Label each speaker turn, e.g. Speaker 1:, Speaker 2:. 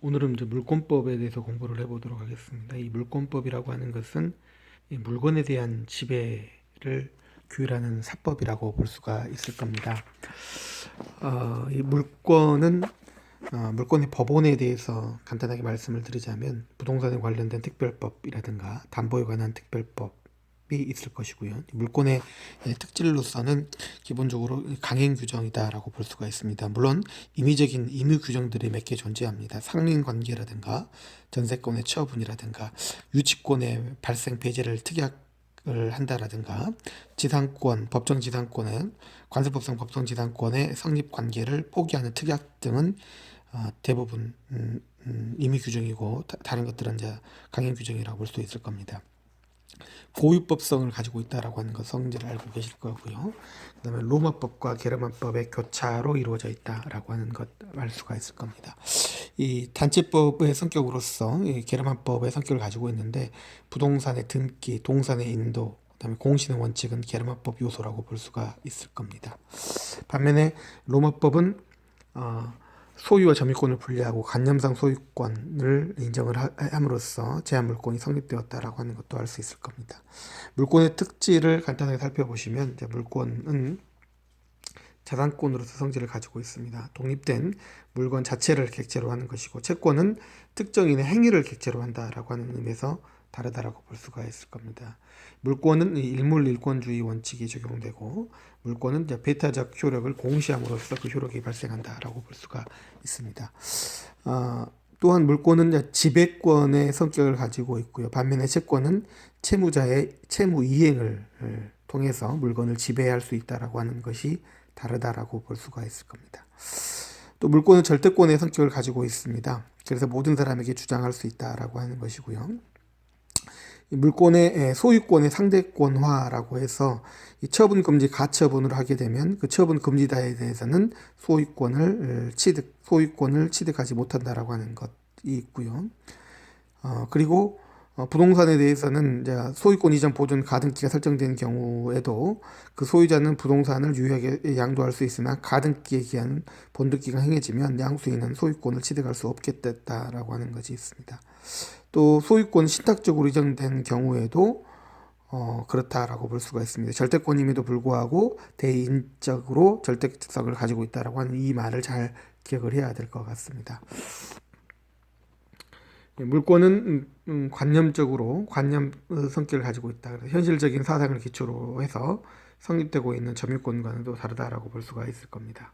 Speaker 1: 오늘은 이제 물권법에 대해서 공부를 해보도록 하겠습니다. 이 물권법이라고 하는 것은 이 물건에 대한 지배를 규율하는 사법이라고 볼 수가 있을 겁니다. 이 물권의 법원에 대해서 간단하게 말씀을 드리자면 부동산에 관련된 특별법이라든가 담보에 관한 특별법이 있을 것이고요. 물권의 특질로서는 기본적으로 강행 규정이다라고 볼 수가 있습니다. 물론 임의적인 임의 규정들이 몇 개 존재합니다. 상린 관계라든가 전세권의 처분이라든가 유치권의 발생 배제를 특약을 한다라든가 지상권, 법정 지상권의 관세법상 법정 지상권의 성립 관계를 포기하는 특약 등은 대부분 임의 규정이고 다른 것들은 이제 강행 규정이라고 볼 수 있을 겁니다. 고유법성을 가지고 있다라고 하는 것 성질을 알고 계실 거고요. 그다음에 로마법과 게르만법의 교차로 이루어져 있다라고 하는 것 알 수가 있을 겁니다. 이 단체법의 성격으로서 이 게르만법의 성격을 가지고 있는데 부동산의 등기, 동산의 인도, 그다음에 공신의 원칙은 게르만법 요소라고 볼 수가 있을 겁니다. 반면에 로마법은 소유와 점유권을 분리하고 관념상 소유권을 인정을 함으로써 제한물권이 성립되었다라고 하는 것도 알 수 있을 겁니다. 물권의 특질을 간단하게 살펴보시면 이제 물권은 자산권으로서 성질을 가지고 있습니다. 독립된 물건 자체를 객체로 하는 것이고 채권은 특정인의 행위를 객체로 한다라고 하는 의미에서 다르다라고 볼 수가 있을 겁니다. 물권은 일물일권주의 원칙이 적용되고 물권은 배타적 효력을 공시함으로써 그 효력이 발생한다라고 볼 수가 있습니다. 또한 물권은 지배권의 성격을 가지고 있고요. 반면에 채권은 채무자의 채무 이행을 통해서 물건을 지배할 수 있다라고 하는 것이 다르다라고 볼 수가 있을 겁니다. 또 물권은 절대권의 성격을 가지고 있습니다. 그래서 모든 사람에게 주장할 수 있다라고 하는 것이고요. 물권의 소유권의 상대권화라고 해서 이 처분 금지 가처분을 하게 되면 그 처분 금지다에 대해서는 소유권을 취득하지 못한다라고 하는 것이 있고요. 그리고 부동산에 대해서는 이제 소유권 이전 보존 가등기가 설정된 경우에도 그 소유자는 부동산을 유효하게 양도할 수 있으나 가등기에 기한 본득기가 행해지면 양수인은 소유권을 취득할 수 없게 됐다라고 하는 것이 있습니다. 또 소유권 신탁적으로 이전된 경우에도 그렇다라고 볼 수가 있습니다. 절대권임에도 불구하고 대인적으로 절대성을 가지고 있다라고 하는 이 말을 잘 기억을 해야 될 것 같습니다. 물권은 관념 성격을 가지고 있다. 그래서 현실적인 사상을 기초로 해서 성립되고 있는 점유권과는 또 다르다라고 볼 수가 있을 겁니다.